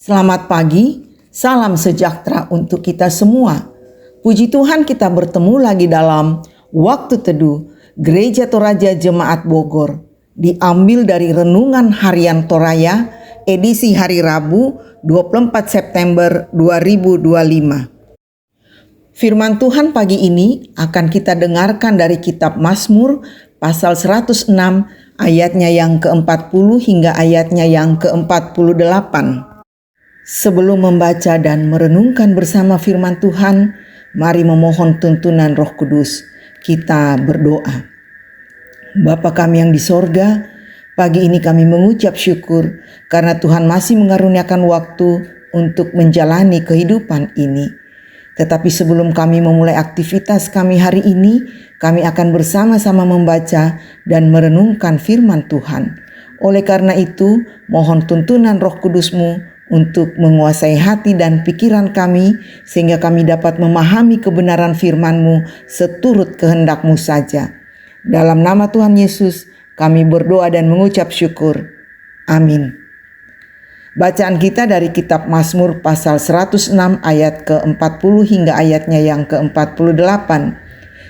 Selamat pagi, salam sejahtera untuk kita semua. Puji Tuhan kita bertemu lagi dalam Waktu Teduh Gereja Toraja Jemaat Bogor. Diambil dari Renungan Harian Toraya, edisi hari Rabu 24 September 2025. Firman Tuhan pagi ini akan kita dengarkan dari kitab Mazmur pasal 106 ayatnya yang ke-40 hingga ayatnya yang ke-48. Sebelum membaca dan merenungkan bersama firman Tuhan, mari memohon tuntunan Roh Kudus. Kita berdoa. Bapa kami yang di sorga, pagi ini kami mengucap syukur karena Tuhan masih mengaruniakan waktu untuk menjalani kehidupan ini. Tetapi sebelum kami memulai aktivitas kami hari ini, kami akan bersama-sama membaca dan merenungkan firman Tuhan. Oleh karena itu, mohon tuntunan Roh Kudus-Mu untuk menguasai hati dan pikiran kami, sehingga kami dapat memahami kebenaran firman-Mu seturut kehendak-Mu saja. Dalam nama Tuhan Yesus, kami berdoa dan mengucap syukur. Amin. Bacaan kita dari kitab Mazmur pasal 106 ayat ke-40 hingga ayatnya yang ke-48.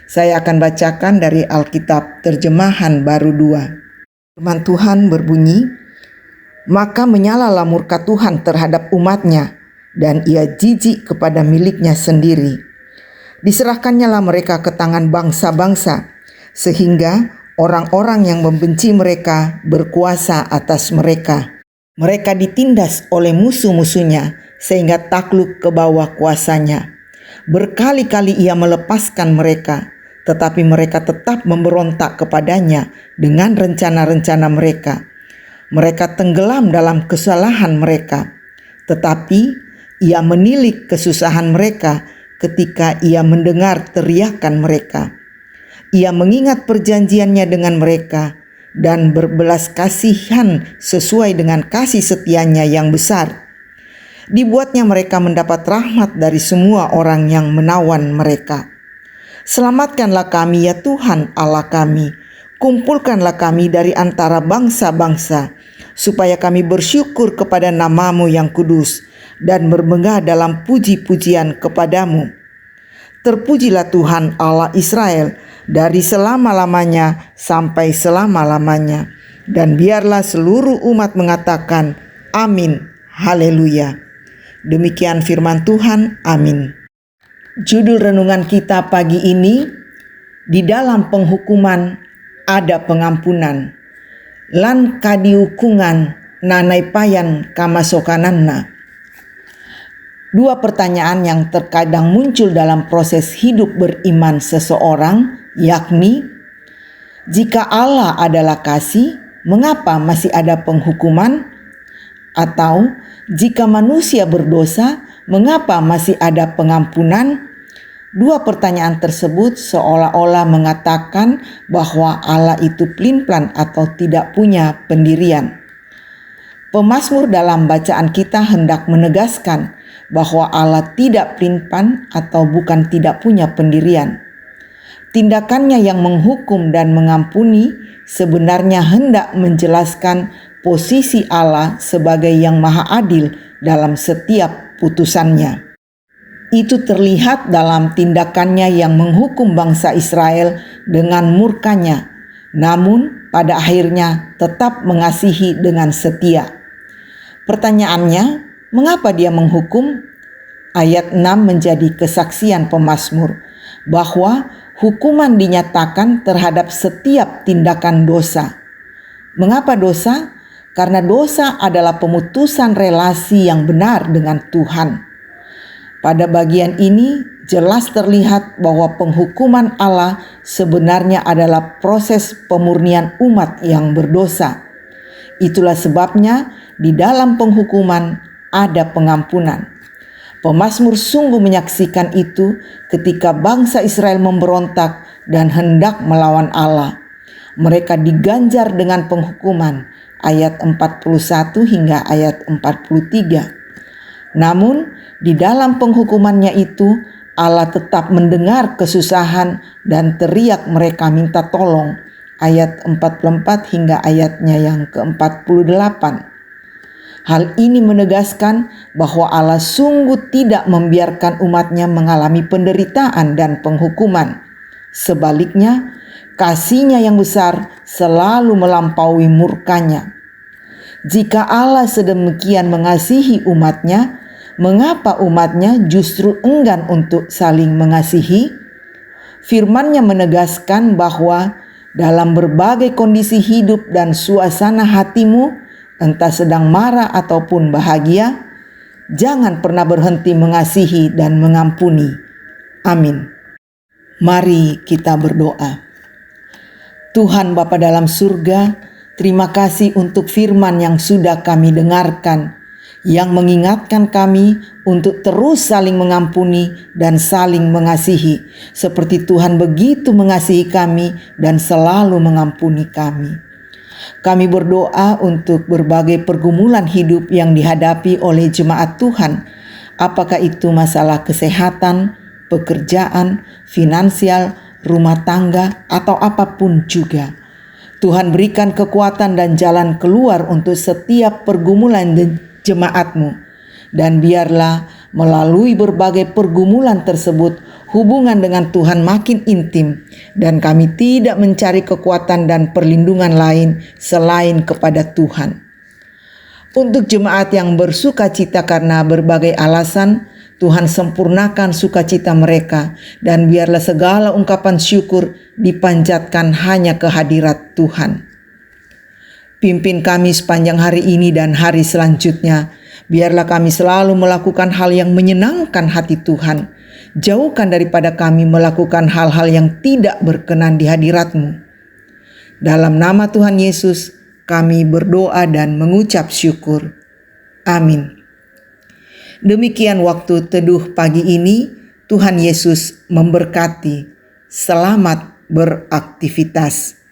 Saya akan bacakan dari Alkitab Terjemahan Baru 2. Firman Tuhan berbunyi, maka menyalalah murka Tuhan terhadap umatnya, dan ia jijik kepada miliknya sendiri. Diserahkannyalah mereka ke tangan bangsa-bangsa, sehingga orang-orang yang membenci mereka berkuasa atas mereka. Mereka ditindas oleh musuh-musuhnya, sehingga takluk ke bawah kuasanya. Berkali-kali ia melepaskan mereka, tetapi mereka tetap memberontak kepadanya dengan rencana-rencana mereka. Mereka tenggelam dalam kesalahan mereka, tetapi ia menilik kesusahan mereka ketika ia mendengar teriakan mereka. Ia mengingat perjanjiannya dengan mereka dan berbelas kasihan sesuai dengan kasih setianya yang besar. Dibuatnya mereka mendapat rahmat dari semua orang yang menawan mereka. Selamatkanlah kami ya Tuhan Allah kami, kumpulkanlah kami dari antara bangsa-bangsa, supaya kami bersyukur kepada nama-Mu yang kudus dan bermegah dalam puji-pujian kepadamu. Terpujilah Tuhan Allah Israel dari selama-lamanya sampai selama-lamanya. Dan biarlah seluruh umat mengatakan, amin, haleluya. Demikian firman Tuhan, amin. Judul renungan kita pagi ini, di dalam penghukuman ada pengampunan. Lan kadiukungan nanai payan kamasokananna. Dua pertanyaan yang terkadang muncul dalam proses hidup beriman seseorang, yakni, jika Allah adalah kasih, mengapa masih ada penghukuman? Atau, jika manusia berdosa, mengapa masih ada pengampunan? Dua pertanyaan tersebut seolah-olah mengatakan bahwa Allah itu pelin-pelan atau tidak punya pendirian. Pemazmur dalam bacaan kita hendak menegaskan bahwa Allah tidak pelin-pelan atau bukan tidak punya pendirian. Tindakannya yang menghukum dan mengampuni sebenarnya hendak menjelaskan posisi Allah sebagai yang maha adil dalam setiap putusannya. Itu terlihat dalam tindakannya yang menghukum bangsa Israel dengan murkanya, namun pada akhirnya tetap mengasihi dengan setia. Pertanyaannya, mengapa dia menghukum? Ayat 6 menjadi kesaksian pemazmur bahwa hukuman dinyatakan terhadap setiap tindakan dosa. Mengapa dosa? Karena dosa adalah pemutusan relasi yang benar dengan Tuhan. Pada bagian ini jelas terlihat bahwa penghukuman Allah sebenarnya adalah proses pemurnian umat yang berdosa. Itulah sebabnya di dalam penghukuman ada pengampunan. Pemazmur sungguh menyaksikan itu ketika bangsa Israel memberontak dan hendak melawan Allah. Mereka diganjar dengan penghukuman, ayat 41 hingga ayat 43. Namun di dalam penghukumannya itu Allah tetap mendengar kesusahan dan teriak mereka minta tolong. Ayat 44 hingga ayatnya yang ke-48. Hal ini menegaskan bahwa Allah sungguh tidak membiarkan umatnya mengalami penderitaan dan penghukuman. Sebaliknya, kasih-Nya yang besar selalu melampaui murka-Nya. Jika Allah sedemikian mengasihi umat-Nya, mengapa umat-Nya justru enggan untuk saling mengasihi? Firman-Nya menegaskan bahwa dalam berbagai kondisi hidup dan suasana hatimu, entah sedang marah ataupun bahagia, jangan pernah berhenti mengasihi dan mengampuni. Amin. Mari kita berdoa. Tuhan Bapa dalam surga, terima kasih untuk firman yang sudah kami dengarkan, yang mengingatkan kami untuk terus saling mengampuni dan saling mengasihi, seperti Tuhan begitu mengasihi kami dan selalu mengampuni kami. Kami berdoa untuk berbagai pergumulan hidup yang dihadapi oleh jemaat Tuhan, apakah itu masalah kesehatan, pekerjaan, finansial, rumah tangga, atau apapun juga. Tuhan berikan kekuatan dan jalan keluar untuk setiap pergumulan jemaat-Mu, dan biarlah melalui berbagai pergumulan tersebut hubungan dengan Tuhan makin intim, dan kami tidak mencari kekuatan dan perlindungan lain selain kepada Tuhan. Untuk jemaat yang bersuka cita karena berbagai alasan, Tuhan sempurnakan sukacita mereka, dan biarlah segala ungkapan syukur dipanjatkan hanya ke hadirat Tuhan. Pimpin kami sepanjang hari ini dan hari selanjutnya. Biarlah kami selalu melakukan hal yang menyenangkan hati Tuhan. Jauhkan daripada kami melakukan hal-hal yang tidak berkenan di hadirat-Mu. Dalam nama Tuhan Yesus, kami berdoa dan mengucap syukur. Amin. Demikian waktu teduh pagi ini. Tuhan Yesus memberkati. Selamat beraktivitas.